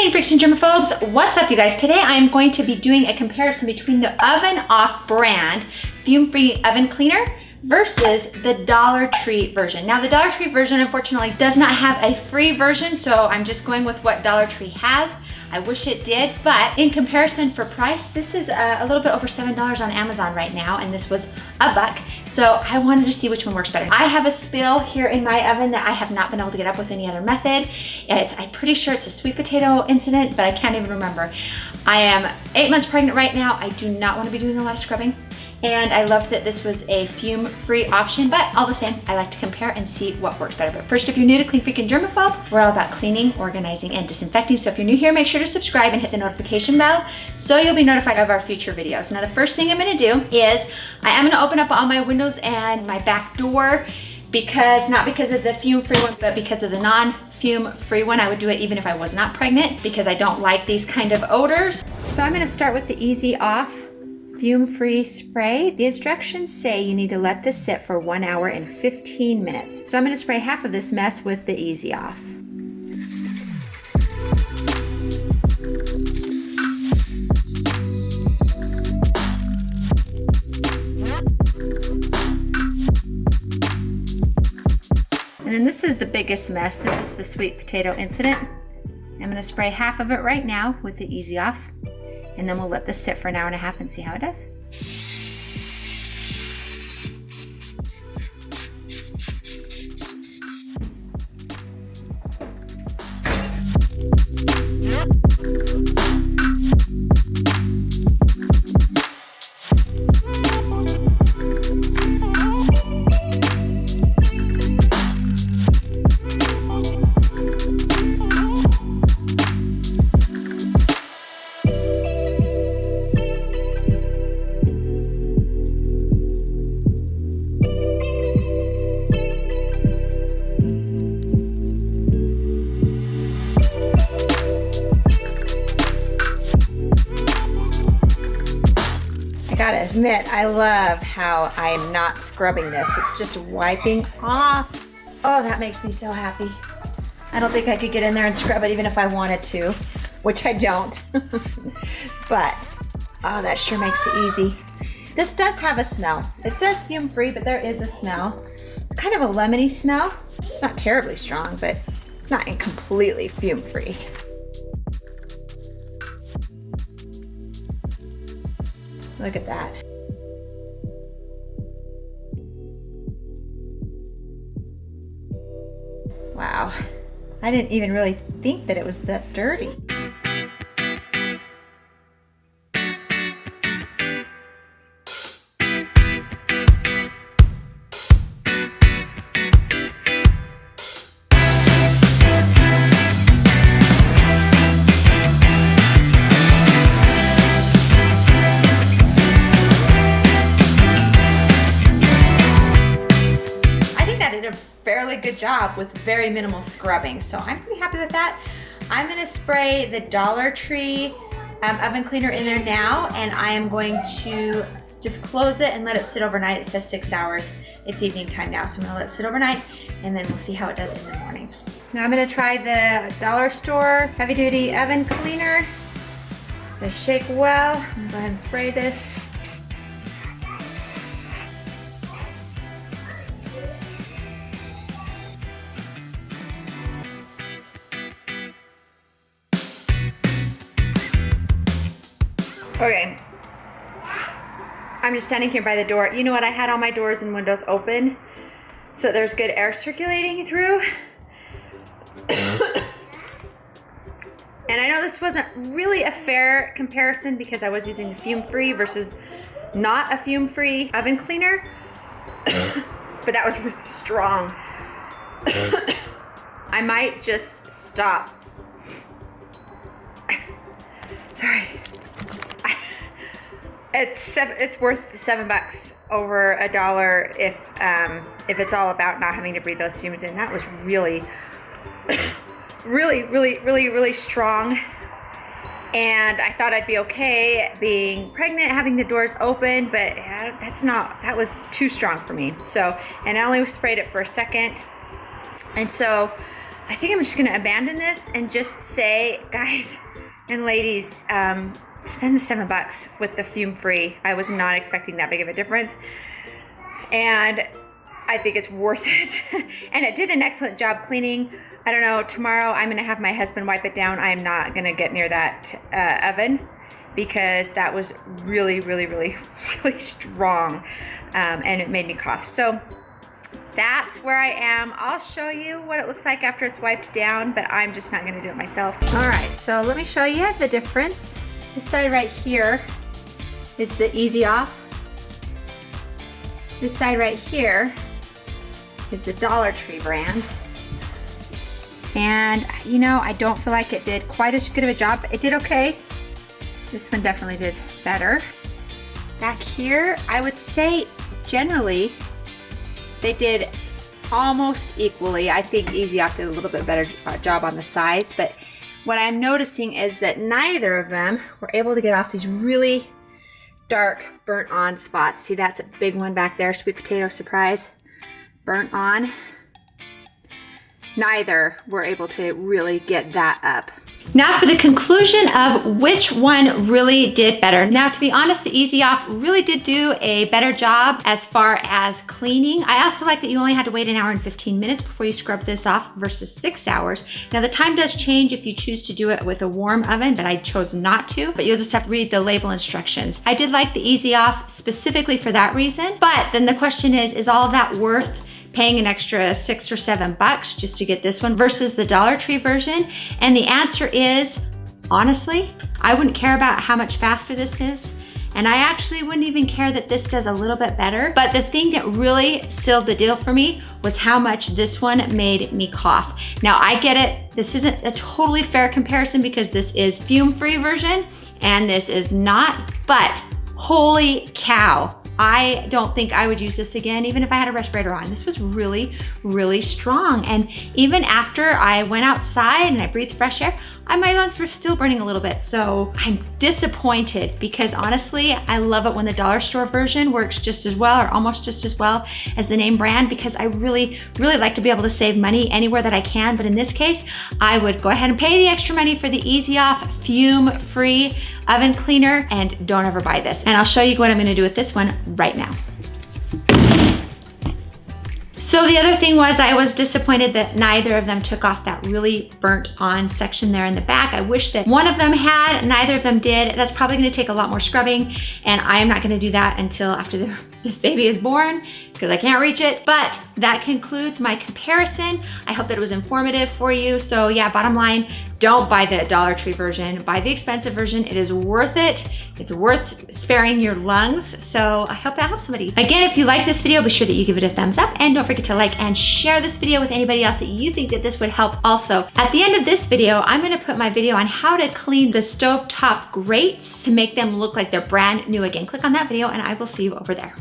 Clean freaks and germaphobes, what's up you guys? Today I am going to be doing a comparison between the Oven Off brand fume-free oven cleaner versus the Dollar Tree version. Now the Dollar Tree version unfortunately does not have a free version, so I'm just going with what Dollar Tree has. I wish it did, but in comparison for price, this is a little bit over $7 on Amazon right now, and this was $1. So I wanted to see which one works better. I have a spill here in my oven that I have not been able to get up with any other method. I'm pretty sure it's a sweet potato incident, but I can't even remember. I am 8 months pregnant right now. I do not want to be doing a lot of scrubbing. And I loved that this was a fume-free option, but all the same, I like to compare and see what works better. But first, if you're new to Clean Freak and Germaphobe, we're all about cleaning, organizing, and disinfecting. So if you're new here, make sure to subscribe and hit the notification bell so you'll be notified of our future videos. Now, the first thing I'm gonna do is I am gonna open up all my windows and my back door not because of the fume-free one, but because of the non-fume-free one. I would do it even if I was not pregnant because I don't like these kind of odors. So I'm gonna start with the Easy Off fume-free spray. The instructions say you need to let this sit for 1 hour and 15 minutes. So I'm going to spray half of this mess with the Easy Off. And then this is the biggest mess. This is the sweet potato incident. I'm going to spray half of it right now with the Easy Off. And then we'll let this sit for an hour and a half and see how it does. Gotta admit, I love how I am not scrubbing this. It's just wiping off. Oh, that makes me so happy. I don't think I could get in there and scrub it even if I wanted to, which I don't. But, oh, that sure makes it easy. This does have a smell. It says fume-free, but there is a smell. It's kind of a lemony smell. It's not terribly strong, but it's not completely fume-free. Look at that. Wow. I didn't even really think that it was that dirty. Fairly good job with very minimal scrubbing, so I'm pretty happy with that. I'm going to spray the Dollar Tree oven cleaner in there now, and I am going to just close it and let it sit overnight. It says 6 hours. It's evening time now, so I'm going to let it sit overnight, and then we'll see how it does in the morning. Now I'm going to try the Dollar Store heavy duty oven cleaner. So shake well. I'm going to go ahead and spray this. Okay, I'm just standing here by the door. You know what, I had all my doors and windows open so there's good air circulating through. And I know this wasn't really a fair comparison because I was using the fume-free versus not a fume-free oven cleaner, but that was really strong. I might just stop. Sorry. It's worth $7 over $1 if it's all about not having to breathe those fumes in. That was really, really strong. And I thought I'd be okay being pregnant, having the doors open, but that was too strong for me. So, and I only sprayed it for a second. And so I think I'm just gonna abandon this and just say, guys and ladies, spend the $7 with the fume free. I was not expecting that big of a difference. And I think it's worth it. And it did an excellent job cleaning. I don't know, tomorrow I'm gonna have my husband wipe it down. I am not gonna get near that oven because that was really, really, really, really strong. And it made me cough. So that's where I am. I'll show you what it looks like after it's wiped down, but I'm just not gonna do it myself. All right, so let me show you the difference. This side right here is the Easy Off. This side right here is the Dollar Tree brand. And you know, I don't feel like it did quite as good of a job. It did okay. This one definitely did better. Back here, I would say generally they did almost equally. I think Easy Off did a little bit better job on the sides, but what I'm noticing is that neither of them were able to get off these really dark burnt on spots. See, that's a big one back there, sweet potato surprise, burnt on. Neither were able to really get that up. Now for the conclusion of which one really did better. Now, to be honest, the Easy Off really did do a better job as far as cleaning. I also like that you only had to wait an hour and 15 minutes before you scrub this off versus 6 hours. Now the time does change if you choose to do it with a warm oven, but I chose not to, but you'll just have to read the label instructions. I did like the Easy Off specifically for that reason, but then the question is all that worth paying an extra $6 or $7 just to get this one versus the Dollar Tree version? And the answer is, honestly, I wouldn't care about how much faster this is. And I actually wouldn't even care that this does a little bit better. But the thing that really sealed the deal for me was how much this one made me cough. Now I get it, this isn't a totally fair comparison because this is fume-free version and this is not, but holy cow. I don't think I would use this again, even if I had a respirator on. This was really, really strong. And even after I went outside and I breathed fresh air, my lungs were still burning a little bit. So I'm disappointed because honestly, I love it when the dollar store version works just as well or almost just as well as the name brand, because I really, really like to be able to save money anywhere that I can. But in this case, I would go ahead and pay the extra money for the Easy Off fume-free oven cleaner and don't ever buy this. And I'll show you what I'm gonna do with this one right now. So the other thing was I was disappointed that neither of them took off that really burnt on section there in the back. I wish that one of them had, neither of them did. That's probably gonna take a lot more scrubbing, and I am not gonna do that until after this baby is born because I can't reach it. But that concludes my comparison. I hope that it was informative for you. So yeah, bottom line, don't buy the Dollar Tree version, buy the expensive version. It is worth it. It's worth sparing your lungs. So I hope that helps somebody. Again, if you like this video, be sure that you give it a thumbs up and don't forget to like and share this video with anybody else that you think that this would help also. At the end of this video, I'm gonna put my video on how to clean the stovetop grates to make them look like they're brand new again. Click on that video and I will see you over there.